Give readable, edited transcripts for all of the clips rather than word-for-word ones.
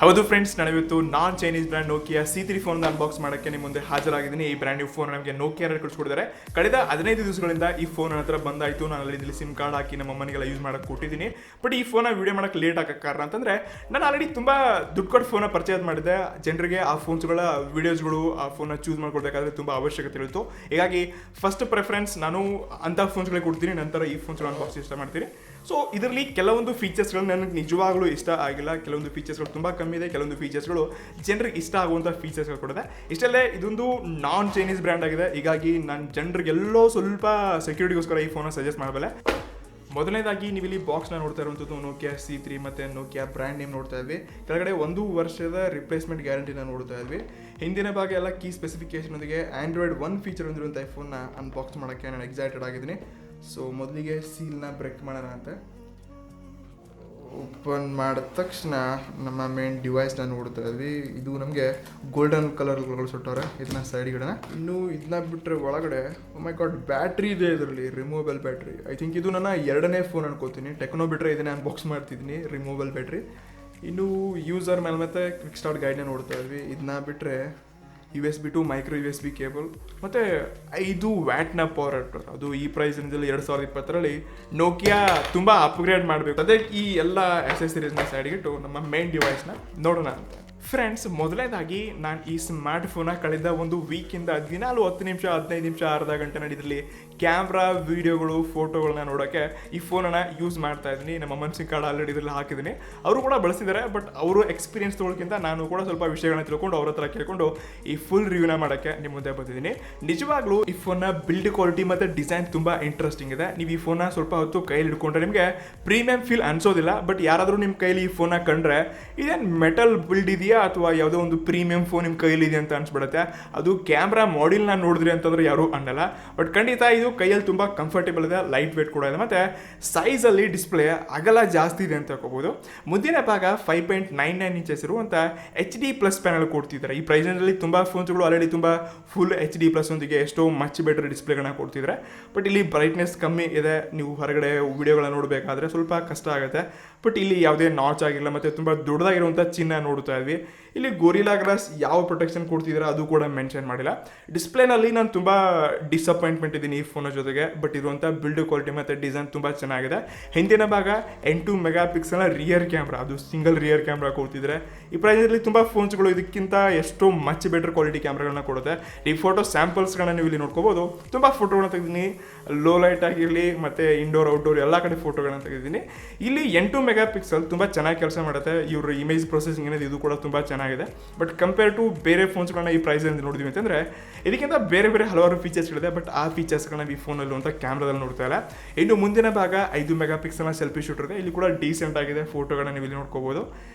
ಹೌದು ಫ್ರೆಂಡ್ಸ್, ನಾನಿವತ್ತು ನಾನ್ Chinese brand Nokia C3 phone unbox ಮಾಡೋಕ್ಕೆ ನಿಮ್ಮ ಮುಂದೆ ಹಾಜರಾಗಿದ್ದೀನಿ. ಈ ಬ್ರ್ಯಾಂಡ್ ನ್ಯೂ ಫೋನ್ ನಮಗೆ ನೋಕಿಯಾ ಕಳಿಸ್ಕೊಡಿದ್ದಾರೆ. ಕಳೆದ 15 ದಿವಸಗಳಿಂದ ಈ ಫೋನ್ ನನ್ನ ಹತ್ರ ಬಂದಾಯಿತು. ನಾನು ಆಲ್ರೆಡಿ ಸಿಮ್ ಕಾರ್ಡ್ ಹಾಕಿ ನಮ್ಮ ಅಮ್ಮನಿಗೆಲ್ಲ ಯೂಸ್ ಮಾಡೋಕ್ಕೆ ಕೊಟ್ಟಿದ್ದೀನಿ. ಬಟ್ ಈ ಫೋನ ವಿಡಿಯೋ ಮಾಡೋಕ್ಕೆ ಲೇಟ್ ಆಗಕ್ಕೆ ಕಾರಣ ಅಂತಂದರೆ ನಾನು ಆಲ್ರೆಡಿ ತುಂಬ ದುಡ್ಡು ಕೊಟ್ಟು ಫೋನ ಪರ್ಚೇಸ್ ಮಾಡಿದ್ದೆ. ಜನರಿಗೆ ಆ ಫೋನ್ಸ್ಗಳ ವೀಡಿಯೋಸ್ಗಳು ಆ ಫೋನ್ನ ಚೂಸ್ ಮಾಡ್ಕೊಳ್ಬೇಕಾದ್ರೆ ತುಂಬ ಅವಶ್ಯಕತೆ ಇತ್ತು. ಹೀಗಾಗಿ ಫಸ್ಟ್ ಪ್ರೆಫರೆನ್ಸ್ ನಾನು ಅಂಥ ಫೋನ್ಸ್ಗಳಿಗೆ ಕೊಡ್ತೀನಿ, ನಂತರ ಈ ಫೋನ್ಸ್ಗಳು ಅನ್ಬಾಕ್ಸ್ ಇಷ್ಟ ಮಾಡ್ತೀನಿ. ಸೊ ಇದರಲ್ಲಿ ಕೆಲವೊಂದು ಫೀಚರ್ಸ್ಗಳು ನನಗೆ ನಿಜವಾಗ್ಲೂ ಇಷ್ಟ ಆಗಿಲ್ಲ. ಕೆಲವೊಂದು ಫೀಚರ್ಸ್ಗಳು ತುಂಬ ಕಮ್ಮಿ ಇದೆ, ಕೆಲವೊಂದು ಫೀಚರ್ಸ್ಗಳು ಜನರಿಗೆ ಇಷ್ಟ ಆಗುವಂಥ ಫೀಚರ್ಸ್ಗಳು ಕೊಡಿದೆ. ಇಷ್ಟಲ್ಲೇ ಇದೊಂದು ನಾನ್ ಚೈನೀಸ್ ಬ್ರ್ಯಾಂಡ್ ಆಗಿದೆ. ಹೀಗಾಗಿ ನಾನು ಜನರಿಗೆಲ್ಲೋ ಸ್ವಲ್ಪ ಸೆಕ್ಯೂರಿಟಿಗೋಸ್ಕರ ಈ ಫೋನ ಸಜೆಸ್ಟ್ ಮಾಡಬಲ್ಲೆ. ಮೊದಲನೇದಾಗಿ ನೀವು ಇಲ್ಲಿ ಬಾಕ್ಸ್ನ ನೋಡ್ತಾ ಇರುವಂಥದ್ದು ನೋಕಿಯಾ C3 ಮತ್ತು ನೋಕಿಯಾ ಬ್ರ್ಯಾಂಡ್ ನೇಮ್ ನೋಡ್ತಾ ಇದ್ವಿ. ಕೆಳಗಡೆ 1 ವರ್ಷದ ರಿಪ್ಲೇಸ್ಮೆಂಟ್ ಗ್ಯಾರಂಟಿನ ನೋಡ್ತಾ ಇದ್ವಿ. ಹಿಂದಿನ ಭಾಗ ಎಲ್ಲ ಕೀ ಸ್ಪೆಸಿಫಿಕೇಷನ್ಗೆ ಆಂಡ್ರಾಯ್ಡ್ 1 ಫೀಚರ್ ಹೊಂದಿರುವಂಥ ಐಫೋನ್ನ ಅನ್ಬಾಕ್ಸ್ ಮಾಡೋಕ್ಕೆ ನಾನು ಎಕ್ಸೈಟೆಡ್ ಆಗಿದ್ದೀನಿ. ಸೊ ಮೊದಲಿಗೆ ಸೀಲ್ನ ಬ್ರೇಕ್ ಮಾಡೋಣ ಅಂತ ಓಪನ್ ಮಾಡಿದ ತಕ್ಷಣ ನಮ್ಮ ಮೇನ್ ಡಿವೈಸ್ನ ನೋಡ್ತಾ ಇದ್ವಿ. ಇದು ನಮಗೆ ಗೋಲ್ಡನ್ ಕಲರ್ಗಳು ಸುಟ್ಟವ್ರೆ. ಇದನ್ನ ಸೈಡ್ಗಿಡೋಣ. ಇನ್ನು ಇದನ್ನ ಬಿಟ್ಟರೆ ಒಳಗಡೆ ಮೈ ಗಾಡ್ ಬ್ಯಾಟ್ರಿ ಇದೆ ಇದರಲ್ಲಿ, ರಿಮೂವಬಲ್ ಬ್ಯಾಟ್ರಿ. ಐ ಥಿಂಕ್ ಇದು ನನ್ನ 2ನೇ ಫೋನ್ ಅನ್ಕೋತೀನಿ. ಟೆಕ್ನೋ ಬಿಟ್ಟರೆ ಇದನ್ನೇ ಅನ್ಬಾಕ್ಸ್ ಮಾಡ್ತಿದ್ದೀನಿ, ರಿಮೂವಬಲ್ ಬ್ಯಾಟ್ರಿ. ಇನ್ನು ಯೂಸರ್ ಮೇಲೆ ಮತ್ತೆ ಕ್ವಿಕ್ ಸ್ಟಾರ್ಟ್ ಗೈಡ್ನ ನೋಡ್ತಾ ಇದ್ವಿ. ಇದನ್ನ ಬಿಟ್ಟರೆ USB to micro USB cable ಮತ್ತು 5 ವ್ಯಾಟ್ನ ಪವರ್ ಅಡಾಪ್ಟರ್. ಅದು ಈ ಪ್ರೈಸಿಂದಲ್ಲಿ 2020ರಲ್ಲಿ ನೋಕಿಯಾ ತುಂಬ ಅಪ್ಗ್ರೇಡ್ ಮಾಡಬೇಕು. ಅದೇ ಈ ಎಲ್ಲ ಆಕ್ಸೆಸರೀಸ್ನ ಸೈಡ್ಗಿಟ್ಟು ನಮ್ಮ ಮೇನ್ ಡಿವೈಸ್ನ ನೋಡೋಣ ಅಂತ. ಫ್ರೆಂಡ್ಸ್, ಮೊದಲನೇದಾಗಿ ನಾನು ಈ ಸ್ಮಾರ್ಟ್ ಫೋನ ಕಳೆದ ಒಂದು ವೀಕಿಂದ ದಿನಾಲು 10 ನಿಮಿಷ 15 ನಿಮಿಷ ಅರ್ಧ ಗಂಟೆ ನಡೆದ್ರಲ್ಲಿ ಕ್ಯಾಮ್ರಾ ವೀಡಿಯೋಗಳು ಫೋಟೋಗಳನ್ನ ನೋಡೋಕ್ಕೆ ಈ ಫೋನನ್ನು ಯೂಸ್ ಮಾಡ್ತಾ ಇದ್ದೀನಿ. ನಮ್ಮ ಅಮ್ಮನ ಸಿಮ್ ಕಾರ್ಡ್ ಆಲ್ರೆಡಿ ಇದರಲ್ಲಿ ಹಾಕಿದ್ದೀನಿ. ಅವರು ಕೂಡ ಬಳಸಿದ್ದಾರೆ. ಬಟ್ ಅವರು ಎಕ್ಸ್ಪೀರಿಯನ್ಸ್ ತೊಗೊಳಕ್ಕಿಂತ ನಾನು ಕೂಡ ಸ್ವಲ್ಪ ವಿಷಯಗಳನ್ನ ತಿಳ್ಕೊಂಡು ಅವ್ರ ಹತ್ರ ಕೇಳ್ಕೊಂಡು ಈ ಫುಲ್ ರಿವ್ಯೂನ ಮಾಡೋಕ್ಕೆ ನಿಮ್ಮ ಮುಂದೆ ಬಂದಿದ್ದೀನಿ. ನಿಜವಾಗ್ಲೂ ಈ ಫೋನ್ನ ಬಿಲ್ಡ್ ಕ್ವಾಲಿಟಿ ಮತ್ತು ಡಿಸೈನ್ ತುಂಬ ಇಂಟ್ರೆಸ್ಟಿಂಗ್ ಇದೆ. ನೀವು ಈ ಫೋನ್ನ ಸ್ವಲ್ಪ ಹೊತ್ತು ಕೈಲಿ ಹಿಡ್ಕೊಂಡ್ರೆ ನಿಮಗೆ ಪ್ರೀಮಿಯಂ ಫೀಲ್ ಅನ್ಸೋದಿಲ್ಲ. ಬಟ್ ಯಾರಾದರೂ ನಿಮ್ಮ ಕೈಲಿ ಈ ಫೋನ್ನ ಕಂಡ್ರೆ ಇದೇನು ಮೆಟಲ್ ಬಿಲ್ಡ್ ಇದೆಯಾ ಅಥವಾ ಯಾವುದೋ ಒಂದು ಪ್ರೀಮಿಯಂ ಫೋನ್ ನಿಮ್ಮ ಕೈಲಿದೆ ಅಂತ ಅನ್ಸ್ಬಿಡುತ್ತೆ. ಅದು ಕ್ಯಾಮ್ರಾ ಮಾಡೆಲ್ನ ನೋಡಿದ್ರಿ ಅಂತಂದ್ರೆ ಯಾರೂ ಅನ್ನಲ್ಲ. ಬಟ್ ಖಂಡಿತ ಇದು ಕೈಯಲ್ಲಿ ತುಂಬ ಕಂಫರ್ಟೇಬಲ್ ಇದೆ, ಲೈಟ್ ವೇಟ್ ಕೂಡ ಇದೆ. ಮತ್ತು ಸೈಜಲ್ಲಿ ಡಿಸ್ಪ್ಲೇ ಅಗಲ ಜಾಸ್ತಿ ಇದೆ ಅಂತ ಹೇಳ್ಕೋಬೋದು. ಮುಂದಿನ ಭಾಗ 5.99 ಇಂಚಸ್ ಇರುವಂಥ HD+ ಪ್ಯಾನಲ್ ಕೊಡ್ತಿದ್ದಾರೆ. ಈ ಪ್ರೈಸ್ನಲ್ಲಿ ತುಂಬ ಫೋನ್ಸ್ಗಳು ಆಲ್ರೆಡಿ ತುಂಬ ಫುಲ್ HD+ ಒಂದಿಗೆ ಎಷ್ಟೋ ಮಚ್ ಬೆಟರ್ ಡಿಸ್ಪ್ಲೇಗಳನ್ನ ಕೊಡ್ತಿದ್ದಾರೆ. ಬಟ್ ಇಲ್ಲಿ ಬ್ರೈಟ್ನೆಸ್ ಕಮ್ಮಿ ಇದೆ. ನೀವು ಹೊರಗಡೆ ವಿಡಿಯೋಗಳನ್ನ ನೋಡಬೇಕಾದ್ರೆ ಸ್ವಲ್ಪ ಕಷ್ಟ ಆಗುತ್ತೆ. ಬಟ್ ಇಲ್ಲಿ ಯಾವುದೇ ನಾಚ್ ಆಗಿಲ್ಲ ಮತ್ತು ತುಂಬ ದೊಡ್ಡದಾಗಿರುವಂಥ ಚಿನ್ನ ನೋಡ್ತಾ ಇದ್ವಿ. ಇಲ್ಲಿ ಗೊರಿಲ್ಲಾ ಗ್ಲಾಸ್ ಯಾವ ಪ್ರೊಟೆಕ್ಷನ್ ಕೊಡ್ತಿದ್ದಾರೆ ಅದು ಕೂಡ ಮೆನ್ಷನ್ ಮಾಡಿಲ್ಲ. ಡಿಸ್ಪ್ಲೇನಲ್ಲಿ ನಾನು ತುಂಬ ಡಿಸಪಾಯಿಂಟ್ಮೆಂಟ್ ಇದ್ದೀನಿ ಈ ಫೋನ ಜೊತೆಗೆ. ಬಟ್ ಇರುವಂಥ ಬಿಲ್ಡ್ ಕ್ವಾಲಿಟಿ ಮತ್ತು ಡಿಸೈನ್ ತುಂಬ ಚೆನ್ನಾಗಿದೆ. ಹಿಂದಿನ ಭಾಗ 8 ಮೆಗಾ ಪಿಕ್ಸೆಲ್ನ ರಿಯರ್ ಕ್ಯಾಮ್ರಾ, ಅದು ಸಿಂಗಲ್ ರಿಯರ್ ಕ್ಯಾಮ್ರಾ ಕೊಡ್ತಿದ್ದಾರೆ. ಈ ಪ್ರೈಸಲ್ಲಿ ತುಂಬ ಫೋನ್ಸ್ಗಳು ಇದಕ್ಕಿಂತ ಎಷ್ಟೋ ಮಚ್ ಬೆಟರ್ ಕ್ವಾಲಿಟಿ ಕ್ಯಾಮ್ರಾಗಳನ್ನ ಕೊಡುತ್ತೆ. ಈ ಫೋಟೋ ಸ್ಯಾಂಪಲ್ಸ್ಗಳನ್ನ ನೀವು ಇಲ್ಲಿ ನೋಡ್ಕೋಬೋದು. ತುಂಬ ಫೋಟೋಗಳನ್ನ ತೆಗೆದಿದ್ದೀನಿ, ಲೋ ಲೈಟ್ ಆಗಿರಲಿ ಮತ್ತು ಇಂಡೋರ್ ಔಟ್ಡೋರ್ ಎಲ್ಲ ಕಡೆ ಫೋಟೋಗಳನ್ನ ತೆಗೆದಿದ್ದೀನಿ. ಇಲ್ಲಿ 8 ಮೆಗಾ ಪಿಕ್ಸೆಲ್ ತುಂಬ ಚೆನ್ನಾಗಿ ಕೆಲಸ ಮಾಡುತ್ತೆ. ಇವರು ಇಮೇಜ್ ಪ್ರೊಸೆಸಿಂಗ್ ಏನಿದೆ ಇದು ಕೂಡ ತುಂಬ ಚೆನ್ನಾಗಿದೆ. ಬಟ್ ಕಂಪೇರ್ ಟು ಬೇರೆ ಫೋನ್ಸ್ಗಳನ್ನ ಈ ಪ್ರೈಸಲ್ಲಿ ನೋಡಿದ್ವಿ ಅಂತಂದರೆ ಇದಕ್ಕಿಂತ ಬೇರೆ ಬೇರೆ ಹಲವಾರು ಫೀಚರ್ಸ್ಗಳಿದೆ. ಬಟ್ ಆ ಫೀಚರ್ಸ್ಗಳನ್ನ ಈ ಫೋನಲ್ಲಿ ಅಂತ ಕ್ಯಾಮ್ರಾದಲ್ಲಿ ನೋಡ್ತಾ ಇಲ್ಲ. ಇನ್ನು ಮುಂದಿನ ಭಾಗ 5 ಮೆಗಾ ಪಿಕ್ಸೆಲ್ನ ಸೆಲ್ಫಿ ಶೂಟರ್ ಇದೆ. ಇಲ್ಲಿ ಕೂಡ ಡೀಸೆಂಟ್ ಆಗಿದೆ, ಫೋಟೋಗಳನ್ನ ನೀವು ಇಲ್ಲಿ ನೋಡ್ಕೋಬೋದು.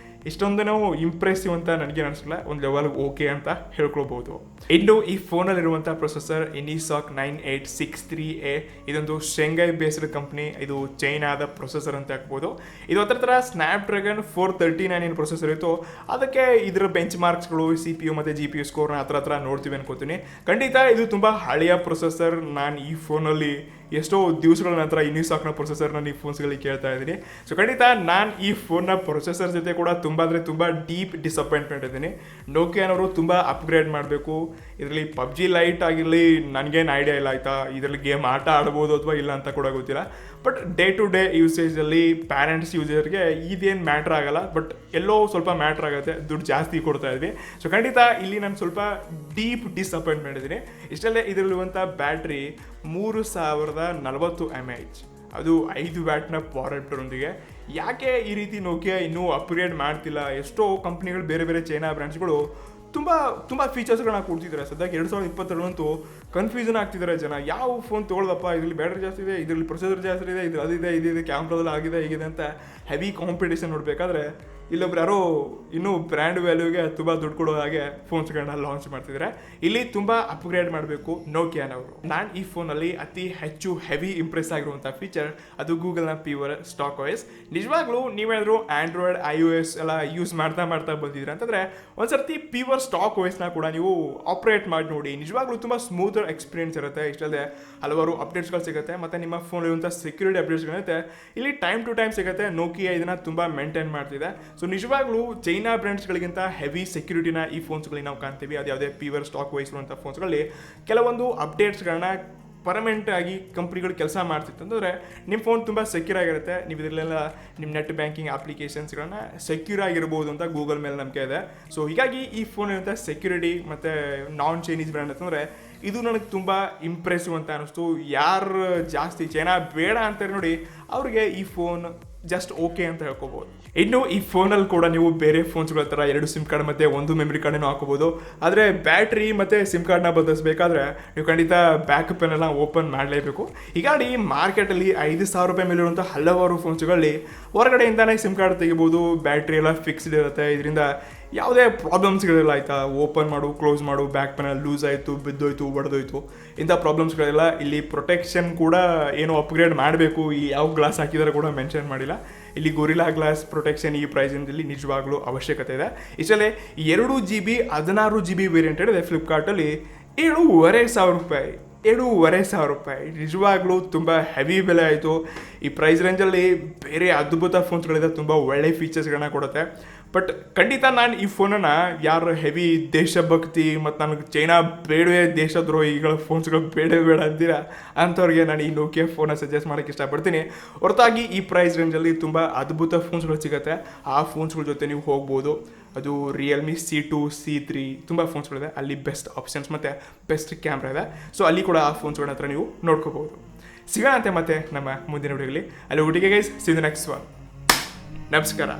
ಇಷ್ಟೊಂದು ನಾವು ಇಂಪ್ರೆಸಿವ್ ಅಂತ ನನಗೆ ಅನಿಸಲ್ಲ, ಒಂದು ಲೆವೆಲ್ ಓಕೆ ಅಂತ ಹೇಳ್ಕೊಳ್ಬೋದು. ಇನ್ನು ಈ ಫೋನಲ್ಲಿರುವಂಥ ಪ್ರೊಸೆಸರ್ Inisoc 9863A. ಇದೊಂದು ಶೆಂಗೈ ಬೇಸ್ಡ್ ಕಂಪ್ನಿ. ಇದು ಚೈನಾದ ಪ್ರೊಸೆಸರ್ ಅಂತ ಹಾಕ್ಬೋದು. ಇದು ಹತ್ರ ಸ್ನ್ಯಾಪ್ಡ್ರ್ಯಾಗನ್ 439 ಪ್ರೊಸೆಸರ್ ಇತ್ತು. ಅದಕ್ಕೆ ಇದರ ಬೆಂಚ್ ಮಾರ್ಕ್ಸ್ಗಳು CPU ಮತ್ತು GPU ಸ್ಕೋರ್ನ ಹತ್ರ ನೋಡ್ತೀವಿ ಅನ್ಕೋತೀನಿ. ಖಂಡಿತ ಇದು ತುಂಬ ಹಳೆಯ ಪ್ರೊಸೆಸರ್. ನಾನು ಈ ಫೋನಲ್ಲಿ ಎಷ್ಟೋ ದಿವಸಗಳ ನಂತರ Inisocನ ಪ್ರೊಸೆಸರ್ನ ಈ ಫೋನ್ಸ್ಗಳಿಗೆ ಕೇಳ್ತಾ ಇದ್ದೀನಿ. ಸೊ ಖಂಡಿತ ನಾನು ಈ ಫೋನ್ನ ಪ್ರೊಸೆಸರ್ ಜೊತೆ ಕೂಡ ತುಂಬ ಡೀಪ್ ಡಿಸಪಾಯಿಂಟ್ಮೆಂಟ್ ಇದ್ದೀನಿ. ನೋಕಿಯಾನವರು ತುಂಬ ಅಪ್ಗ್ರೇಡ್ ಮಾಡಬೇಕು. ಇದರಲ್ಲಿ PUBG ಲೈಟ್ ಆಗಿರಲಿ ನನಗೇನು ಐಡಿಯಾ ಇಲ್ಲ ಆಯಿತಾ. ಇದರಲ್ಲಿ ಗೇಮ್ ಆಟ ಆಡ್ಬೋದು ಅಥವಾ ಇಲ್ಲ ಅಂತ ಕೂಡ ಗೊತ್ತಿಲ್ಲ. ಬಟ್ ಡೇ ಟು ಡೇ ಯೂಸೇಜಲ್ಲಿ ಪ್ಯಾರೆಂಟ್ಸ್ ಯೂಸರ್ಗೆ ಇದೇನು ಮ್ಯಾಟ್ರ್ ಆಗಲ್ಲ. ಬಟ್ ಎಲ್ಲೋ ಸ್ವಲ್ಪ ಮ್ಯಾಟ್ರ್ ಆಗುತ್ತೆ, ದುಡ್ಡು ಜಾಸ್ತಿ ಕೊಡ್ತಾ ಇದ್ವಿ. ಸೊ ಖಂಡಿತ ಇಲ್ಲಿ ನಾನು ಸ್ವಲ್ಪ ಡೀಪ್ ಡಿಸಪಾಯಿಂಟ್ಮೆಂಟ್ ಇದ್ದೀನಿ. ಇಷ್ಟಲ್ಲೇ ಇದರಲ್ಲಿರುವಂಥ ಬ್ಯಾಟ್ರಿ 3040 mAh, ಅದು 5 ವ್ಯಾಟ್ನ ಪವರ್ ಅಡಾಪ್ಟರ್ನೊಂದಿಗೆ. ಯಾಕೆ ಈ ರೀತಿ ನೋಕಿಯಾ ಇನ್ನೂ ಅಪ್ಗ್ರೇಡ್ ಮಾಡ್ತಿಲ್ಲ? ಎಷ್ಟೋ ಕಂಪ್ನಿಗಳು ಬೇರೆ ಬೇರೆ ಚೈನಾ ಬ್ರ್ಯಾಂಡ್ಸ್ಗಳು ತುಂಬ ಫೀಚರ್ಸ್ಗಳನ್ನ ಕೊಡ್ತಿದ್ದಾರೆ. ಸದ್ಯಕ್ಕೆ 2022 ಕನ್ಫ್ಯೂಷನ್ ಆಗ್ತಿದ್ದಾರೆ ಜನ. ಯಾವ ಫೋನ್ ತೊಗೊಳ್ದಪ್ಪ, ಇದರಲ್ಲಿ ಬ್ಯಾಟ್ರಿ ಜಾಸ್ತಿ ಇದೆ, ಇದರಲ್ಲಿ ಪ್ರೊಸೆಸರ್ ಜಾಸ್ತಿ ಇದೆ, ಇದು ಅದಿದೆ ಇದಿದೆ, ಕ್ಯಾಮ್ರಾದಲ್ಲಿ ಆಗಿದೆ ಹೀಗಿದೆ ಅಂತ ಹೆವಿ ಕಾಂಪಿಟೇಷನ್ ನೋಡಬೇಕಾದ್ರೆ ಇಲ್ಲೊಬ್ರು ಯಾರೋ ಇನ್ನೂ ಬ್ರ್ಯಾಂಡ್ ವ್ಯಾಲ್ಯೂಗೆ ತುಂಬ ದುಡ್ಡು ಕೊಡೋ ಹಾಗೆ ಫೋನ್ಸ್ಗಳನ್ನ ಲಾಂಚ್ ಮಾಡ್ತಿದ್ದಾರೆ. ಇಲ್ಲಿ ತುಂಬ ಅಪ್ಗ್ರೇಡ್ ಮಾಡಬೇಕು ನೋಕಿಯಾನವರು. ನಾನು ಈ ಫೋನಲ್ಲಿ ಅತಿ ಹೆಚ್ಚು ಹೆವಿ ಇಂಪ್ರೆಸ್ ಆಗಿರುವಂಥ ಫೀಚರ್ ಅದು ಗೂಗಲ್ನ ಪ್ಯೂರ್ ಸ್ಟಾಕ್ OS. ನಿಜವಾಗ್ಲೂ ನೀವೇನಾದರೂ ಆಂಡ್ರಾಯ್ಡ್ iOS ಎಲ್ಲ ಯೂಸ್ ಮಾಡ್ತಾ ಬಂದಿದ್ರೆ ಅಂತಂದರೆ ಒಂದ್ಸರ್ತಿ ಪ್ಯೂರ್ ಸ್ಟಾಕ್ OSನ ಕೂಡ ನೀವು ಆಪ್ರೇಟ್ ಮಾಡಿ ನೋಡಿ. ನಿಜವಾಗ್ಲೂ ತುಂಬ ಸ್ಮೂತ್ ಎಕ್ಸ್ಪೀರಿಯನ್ಸ್ ಇರುತ್ತೆ. ಇಷ್ಟಲ್ಲದೆ ಹಲವಾರು ಅಪ್ಡೇಟ್ಸ್ಗಳು ಸಿಗುತ್ತೆ ಮತ್ತು ನಿಮ್ಮ ಫೋನಲ್ಲಿರುವಂಥ ಸೆಕ್ಯೂರಿಟಿ ಅಪ್ಡೇಟ್ಸ್ಗಳಿರುತ್ತೆ ಇಲ್ಲಿ ಟೈಮ್ ಟು ಟೈಮ್ ಸಿಗುತ್ತೆ. ನೋಕಿಯಾ ಇದನ್ನು ತುಂಬ ಮೇಂಟೈನ್ ಮಾಡ್ತಿದೆ. ಸೊ ನಿಜವಾಗ್ಲೂ ಚೈನಾ ಬ್ರ್ಯಾಂಡ್ಸ್ಗಳಿಗಿಂತ ಹೆವಿ ಸೆಕ್ಯೂರಿಟಿನ ಈ ಫೋನ್ಸ್ಗಳಿಗೆ ನಾವು ಕಾಣ್ತೀವಿ. ಅದು ಯಾವುದೇ ಪ್ಯೂರ್ ಸ್ಟಾಕ್ ವಹಿಸಿರುವಂಥ ಫೋನ್ಸ್ಗಳಲ್ಲಿ ಕೆಲವೊಂದು ಅಪ್ಡೇಟ್ಸ್ಗಳನ್ನ ಪರ್ಮನೆಂಟ್ ಆಗಿ ಕಂಪ್ನಿಗಳು ಕೆಲಸ ಮಾಡ್ತಿತ್ತು ಅಂತಂದರೆ ನಿಮ್ಮ ಫೋನ್ ತುಂಬ ಸೆಕ್ಯೂರ್ ಆಗಿರುತ್ತೆ. ನೀವು ಇದರಲ್ಲೆಲ್ಲ ನಿಮ್ಮ ನೆಟ್ ಬ್ಯಾಂಕಿಂಗ್ ಅಪ್ಲಿಕೇಶನ್ಸ್ಗಳನ್ನ ಸೆಕ್ಯೂರ್ ಆಗಿರ್ಬೋದು ಅಂತ ಗೂಗಲ್ ಮೇಲೆ ನಂಬಿಕೆ ಇದೆ. ಸೊ ಹೀಗಾಗಿ ಈ ಫೋನ್ ಇರುವಂಥ ಸೆಕ್ಯೂರಿಟಿ ಮತ್ತು ನಾನ್ ಚೈನೀಸ್ ಬ್ರ್ಯಾಂಡ್ ಅಂತಂದರೆ ಇದು ನನಗೆ ತುಂಬ ಇಂಪ್ರೆಸಿವ್ ಅಂತ ಅನ್ನಿಸ್ತು. ಯಾರು ಜಾಸ್ತಿ ಚೈನಾ ಬೇಡ ಅಂತಾರೆ ನೋಡಿ, ಅವ್ರಿಗೆ ಈ ಫೋನ್ ಜಸ್ಟ್ ಓಕೆ ಅಂತ ಹೇಳ್ಕೊಬೋದು. ಇನ್ನು ಈ ಫೋನಲ್ಲಿ ಕೂಡ ನೀವು ಬೇರೆ ಫೋನ್ಸ್ಗಳ ಥರ 2 ಸಿಮ್ ಕಾರ್ಡ್ ಮತ್ತು 1 ಮೆಮರಿ ಕಾರ್ಡನ್ನು ಹಾಕೋಬೋದು. ಆದರೆ ಬ್ಯಾಟ್ರಿ ಮತ್ತು ಸಿಮ್ ಕಾರ್ಡ್ನ ಬದಲಿಸಬೇಕಾದ್ರೆ ನೀವು ಖಂಡಿತ ಬ್ಯಾಕಪ್ ಎಲ್ಲ ಓಪನ್ ಮಾಡಲೇಬೇಕು. ಹೀಗಾಗಿ ಮಾರ್ಕೆಟಲ್ಲಿ 5,000 ರೂಪಾಯಿ ಮೇಲೆ ಇರುವಂಥ ಹಲವಾರು ಫೋನ್ಸ್ಗಳಲ್ಲಿ ಹೊರಗಡೆಯಿಂದನೇ ಸಿಮ್ ಕಾರ್ಡ್ ತೆಗಿಬೋದು. ಬ್ಯಾಟ್ರಿ ಎಲ್ಲ ಫಿಕ್ಸ್ಡ್ ಇರುತ್ತೆ. ಇದರಿಂದ ಯಾವುದೇ ಪ್ರಾಬ್ಲಮ್ಸ್ಗಳಿಲ್ಲ ಆಯಿತಾ. ಓಪನ್ ಮಾಡು, ಕ್ಲೋಸ್ ಮಾಡು, ಬ್ಯಾಕ್ ಪ್ಯಾನಲ್ ಲೂಸ್ ಆಯಿತು, ಬಿದ್ದೋಯ್ತು, ಒಡೆದೋಯ್ತು, ಇಂಥ ಪ್ರಾಬ್ಲಮ್ಸ್ಗಳಿಲ್ಲ. ಇಲ್ಲಿ ಪ್ರೊಟೆಕ್ಷನ್ ಕೂಡ ಏನೋ ಅಪ್ಗ್ರೇಡ್ ಮಾಡಬೇಕು. ಈ ಯಾವ ಗ್ಲಾಸ್ ಹಾಕಿದರೆ ಕೂಡ ಮೆನ್ಷನ್ ಮಾಡಿಲ್ಲ. ಇಲ್ಲಿ ಗೊರಿಲ್ಲಾ ಗ್ಲಾಸ್ ಪ್ರೊಟೆಕ್ಷನ್ ಈ ಪ್ರೈಸಿನಲ್ಲಿ ನಿಜವಾಗ್ಲೂ ಅವಶ್ಯಕತೆ ಇದೆ. ಇಷ್ಟಲ್ಲೇ 2 GB 16 GB ವೇರಿಯಂಟ್ ಇದೆ ಫ್ಲಿಪ್ಕಾರ್ಟಲ್ಲಿ 7,500 ರೂಪಾಯಿ. 7,500 ರೂಪಾಯಿ ನಿಜವಾಗ್ಲೂ ತುಂಬ ಹೆವಿ ಬೆಲೆ ಆಯಿತು. ಈ ಪ್ರೈಸ್ ರೇಂಜಲ್ಲಿ ಬೇರೆ ಅದ್ಭುತ ಫೋನ್ಸ್ಗಳಿದೆ, ತುಂಬ ಒಳ್ಳೆ ಫೀಚರ್ಸ್ಗಳನ್ನ ಕೊಡುತ್ತೆ. ಬಟ್ ಖಂಡಿತ ನಾನು ಈ ಫೋನನ್ನು ಯಾರು ಹೆವಿ ದೇಶಭಕ್ತಿ ಮತ್ತು ನನಗೆ ಚೈನಾ ಬೇಡವೇ ದೇಶದ್ರೋಹಿಗಳ ಫೋನ್ಸ್ಗಳು ಬೇಡ ಅಂತೀರಾ ಅಂಥವ್ರಿಗೆ ನಾನು ಈ ನೋಕಿಯಾ ಫೋನ ಸಜೆಸ್ಟ್ ಮಾಡೋಕ್ಕೆ ಇಷ್ಟಪಡ್ತೀನಿ. ಹೊರತಾಗಿ ಈ ಪ್ರೈಸ್ ರೇಂಜಲ್ಲಿ ತುಂಬ ಅದ್ಭುತ ಫೋನ್ಸ್ಗಳು ಸಿಗುತ್ತೆ. ಆ ಫೋನ್ಸ್ಗಳ ಜೊತೆ ನೀವು ಹೋಗ್ಬೋದು. ಅದು ರಿಯಲ್ಮಿ C2 C3 ತುಂಬ ಫೋನ್ಸ್ಗಳಿದೆ. ಅಲ್ಲಿ ಬೆಸ್ಟ್ ಆಪ್ಷನ್ಸ್ ಮತ್ತು ಬೆಸ್ಟ್ ಕ್ಯಾಮ್ರಾ ಇದೆ. ಸೊ ಅಲ್ಲಿ ಕೂಡ ಆ ಫೋನ್ಸ್ಗಳ ಹತ್ರ ನೀವು ನೋಡ್ಕೋಬೋದು. ಸಿಗೋಣ ಅಂತೆ ಮತ್ತೆ ನಮ್ಮ ಮುಂದಿನ ವಿಡಿಯೋಗಳಲ್ಲಿ. ಅಲ್ಲಿ ಒಟ್ಟಿಗೆ guys, C the next one. ನಮಸ್ಕಾರ.